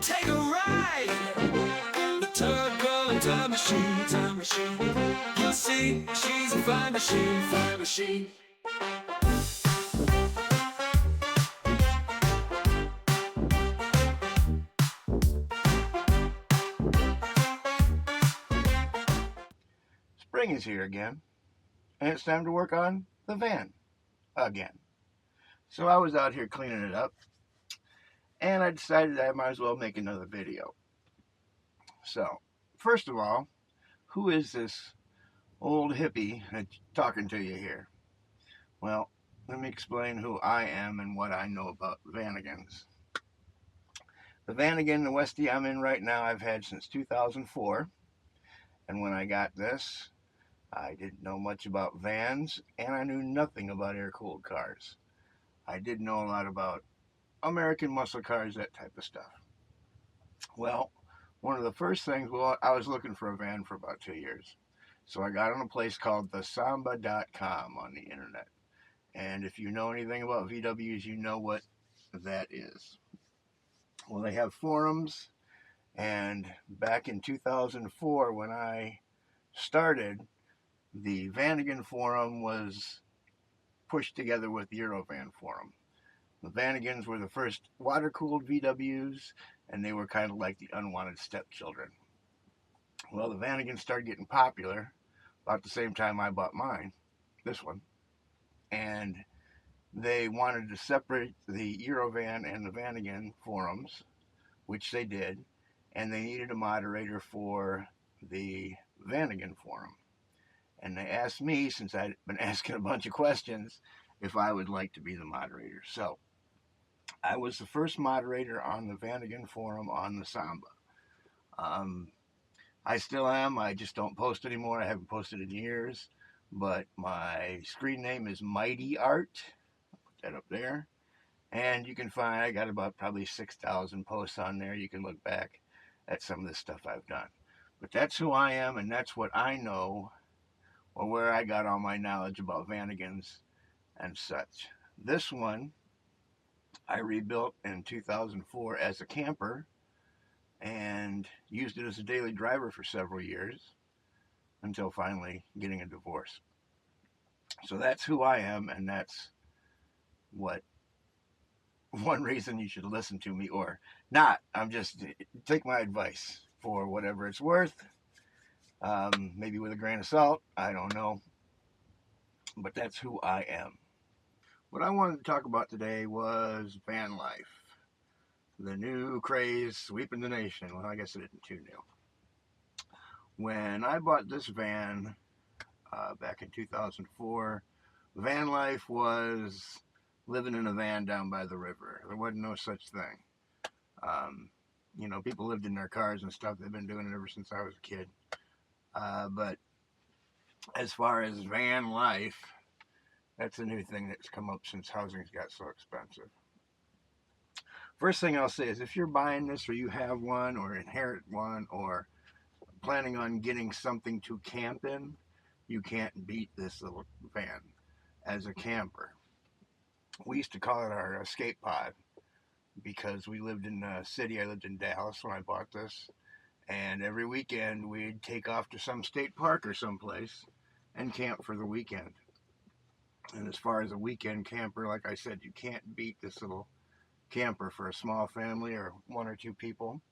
take a ride. The tug girl and time machine, time machine. You'll see, she's a fine machine, fine machine. Spring is here again, and it's time to work on the van again. So I was out here cleaning it up, and I decided I might as well make another video. So, first of all, who is this old hippie that's talking to you here? Well, let me explain who I am and what I know about Vanagons. The Vanagon, the Westy I'm in right now, I've had since 2004, and when I got this, I didn't know much about vans, and I knew nothing about air-cooled cars. I did know a lot about American muscle cars, that type of stuff. Well, one of the first things, I was looking for a van for about 2 years. So I got on a place called thesamba.com on the internet. And if you know anything about VWs, you know what that is. Well, they have forums, and back in 2004, when I started, the Vanagon forum was pushed together with the Eurovan forum. The Vanagons were the first water-cooled VWs, and they were kind of like the unwanted stepchildren. Well, the Vanagons started getting popular about the same time I bought mine, this one, and they wanted to separate the Eurovan and the Vanagon forums, which they did, and they needed a moderator for the Vanagon forum. And they asked me, since I'd been asking a bunch of questions, if I would like to be the moderator. So I was the first moderator on the Vanagon forum on the Samba. I still am. I just don't post anymore. I haven't posted in years. But my screen name is Mighty Art. I'll put that up there. And you can find, I got about probably 6,000 posts on there. You can look back at some of the stuff I've done. But that's who I am, and that's what I know, or where I got all my knowledge about Vanagons and such. This one I rebuilt in 2004 as a camper and used it as a daily driver for several years until finally getting a divorce. So that's who I am, and that's what one reason you should listen to me, or not. I'm just, take my advice for whatever it's worth. Maybe with a grain of salt, I don't know, but that's who I am. What I wanted to talk about today was van life, the new craze sweeping the nation. Well, I guess it isn't too new. When I bought this van back in 2004, van life was living in a van down by the river. There wasn't no such thing. People lived in their cars and stuff. They've been doing it ever since I was a kid. But as far as van life, that's a new thing that's come up since housing's got so expensive. First thing I'll say is, if you're buying this, or you have one, or inherit one, or planning on getting something to camp in, you can't beat this little van as a camper. We used to call it our escape pod because we lived in the city. I lived in Dallas when I bought this, and every weekend we'd take off to some state park or someplace and camp for the weekend. And as far as a weekend camper, like I said, you can't beat this little camper for a small family or one or two people.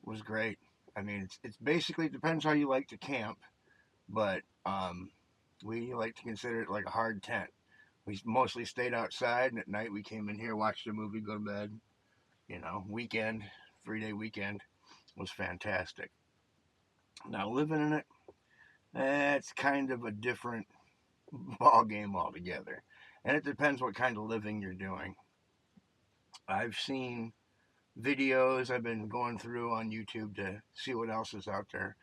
Was great. I mean, it's basically, it depends how you like to camp, but we like to consider it like a hard tent. We mostly stayed outside, and at night we came in here, watched a movie, go to bed. Weekend, 3-day weekend was fantastic. Now, living in it, that's kind of a different ball game altogether. And it depends what kind of living you're doing. I've seen videos I've been going through on YouTube to see what else is out there.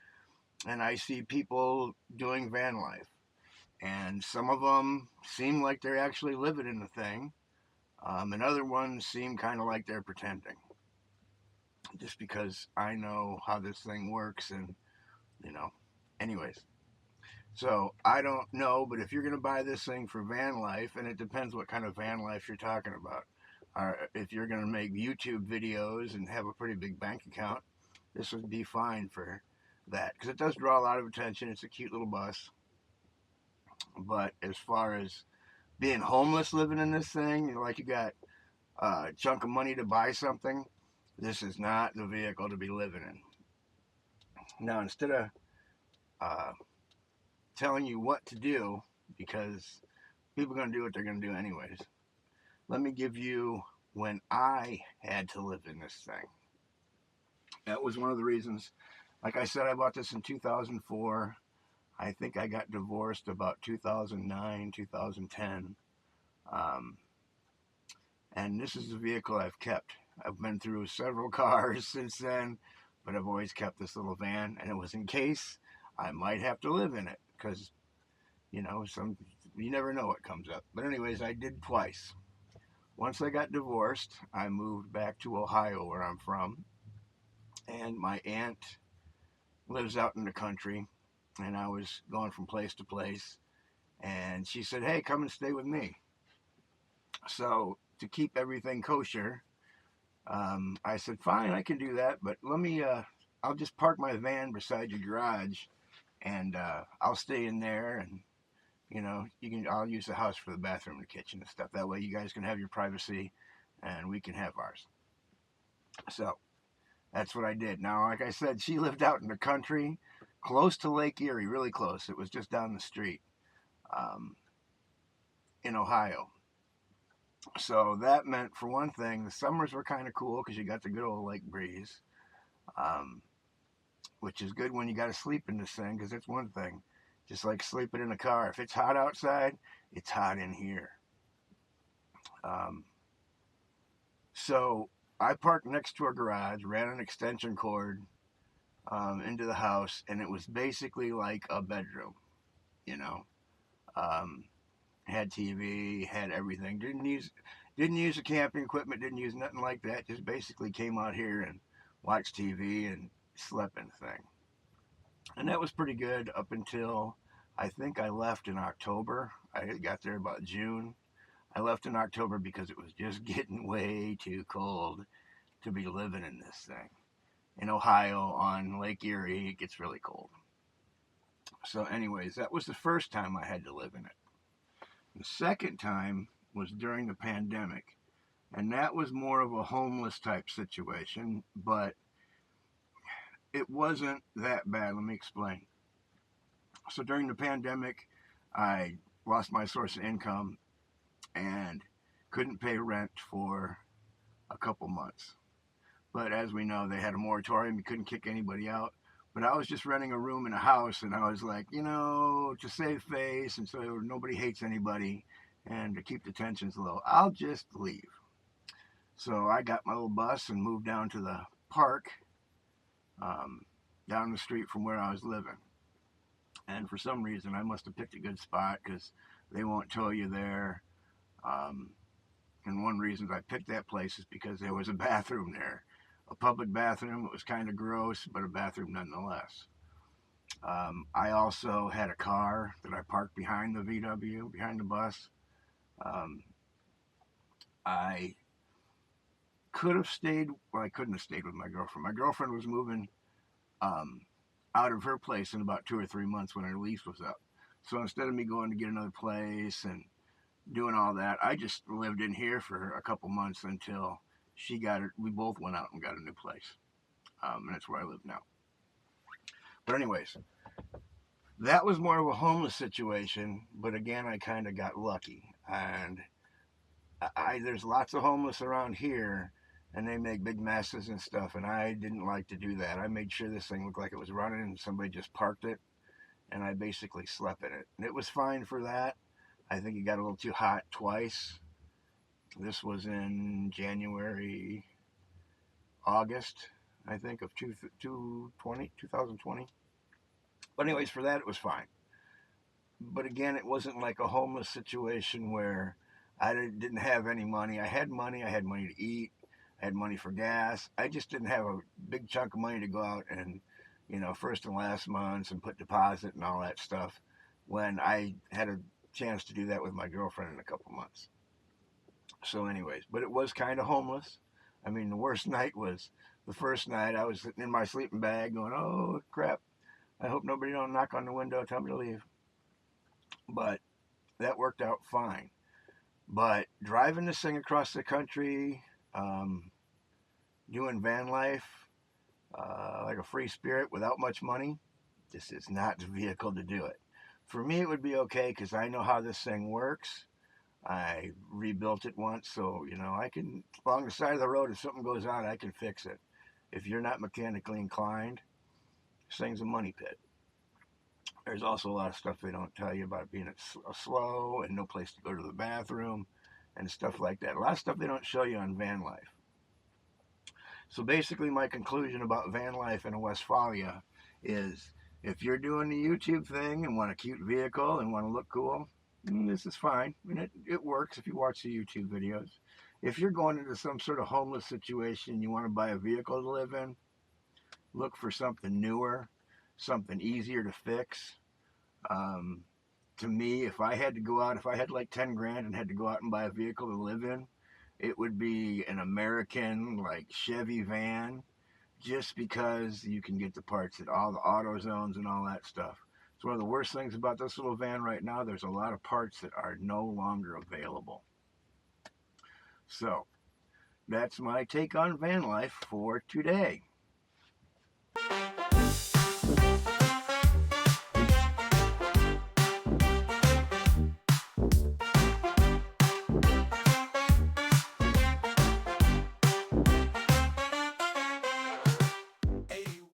And I see people doing van life. And some of them seem like they're actually living in the thing. And other ones seem kind of like they're pretending. Just because I know how this thing works and, anyways. So I don't know, but if you're going to buy this thing for van life, and it depends what kind of van life you're talking about. if you're going to make YouTube videos and have a pretty big bank account, this would be fine for that, because it does draw a lot of attention. It's a cute little bus. But as far as being homeless living in this thing, like you got a chunk of money to buy something, this is not the vehicle to be living in. Now, instead of uh, telling you what to do, because people are going to do what they're going to do anyways, let me give you when I had to live in this thing. That was one of the reasons. Like I said, I bought this in 2004. I think I got divorced about 2009, 2010. And this is a vehicle I've kept. I've been through several cars since then, but I've always kept this little van, and it was in case I might have to live in it, because, you never know what comes up. But anyways, I did twice. Once I got divorced, I moved back to Ohio, where I'm from, and my aunt lives out in the country, and I was going from place to place, and she said, hey, come and stay with me. So to keep everything kosher, I said, fine, I can do that, but I'll just park my van beside your garage, and I'll stay in there, and I'll use the house for the bathroom and the kitchen and stuff. That way you guys can have your privacy and we can have ours. So that's what I did. Now, like I said, she lived out in the country, close to Lake Erie, really close. It was just down the street in Ohio. So that meant, for one thing, the summers were kind of cool because you got the good old lake breeze, which is good when you got to sleep in this thing, because it's one thing. Just like sleeping in a car. If it's hot outside, it's hot in here. So I parked next to a garage, ran an extension cord into the house, and it was basically like a bedroom, Had TV, had everything. Didn't use the camping equipment, didn't use nothing like that. Just basically came out here and watched TV and slept in the thing. And that was pretty good up until I think I left in October. I got there about June. I left in October because it was just getting way too cold to be living in this thing. In Ohio, on Lake Erie, it gets really cold. So anyways, that was the first time I had to live in it. The second time was during the pandemic. And that was more of a homeless type situation, but it wasn't that bad. Let me explain. So during the pandemic, I lost my source of income and couldn't pay rent for a couple months. But as we know, they had a moratorium. You couldn't kick anybody out. But I was just renting a room in a house, and I was like, to save face and so nobody hates anybody and to keep the tensions low, I'll just leave. So I got my little bus and moved down to the park down the street from where I was living. And for some reason, I must have picked a good spot, because they won't tow you there. And one reason I picked that place is because there was a bathroom there. A public bathroom. It was kind of gross, but a bathroom nonetheless. I also had a car that I parked behind the VW, behind the bus. I could have stayed, well, I couldn't have stayed with my girlfriend. My girlfriend was moving out of her place in about 2 or 3 months when her lease was up. So instead of me going to get another place and doing all that, I just lived in here for a couple months until she got it. We both went out and got a new place. And that's where I live now. But anyways, that was more of a homeless situation. But again, I kind of got lucky. And there's lots of homeless around here, and they make big messes and stuff, and I didn't like to do that. I made sure this thing looked like it was running, and somebody just parked it, and I basically slept in it. And it was fine for that. I think it got a little too hot twice. This was in January, August, I think, of 2020. But anyways, for that, it was fine. But again, it wasn't like a homeless situation where I didn't have any money. I had money to eat, I had money for gas. I just didn't have a big chunk of money to go out and, first and last months and put deposit and all that stuff, when I had a chance to do that with my girlfriend in a couple months. So anyways, but it was kind of homeless. I mean, the worst night was the first night. I was sitting in my sleeping bag going, oh crap, I hope nobody don't knock on the window, tell me to leave. But that worked out fine. But driving this thing across the country, doing van life, like a free spirit without much money, this is not the vehicle to do it. For me, it would be okay because I know how this thing works. I rebuilt it once, so I can, along the side of the road, if something goes out, I can fix it. If you're not mechanically inclined, this thing's a money pit. There's also a lot of stuff they don't tell you about it being slow and no place to go to the bathroom and stuff like that. A lot of stuff they don't show you on van life. So basically, my conclusion about van life in a Westfalia is, if you're doing the YouTube thing and want a cute vehicle and want to look cool, this is fine. And it works if you watch the YouTube videos. If you're going into some sort of homeless situation and you want to buy a vehicle to live in, look for something newer, something easier to fix. To me, if I had to go out, if I had like 10 grand and had to go out and buy a vehicle to live in, it would be an American like Chevy van, just because you can get the parts at all the auto zones and all that stuff. It's one of the worst things about this little van right now. There's a lot of parts that are no longer available. So that's my take on van life for today.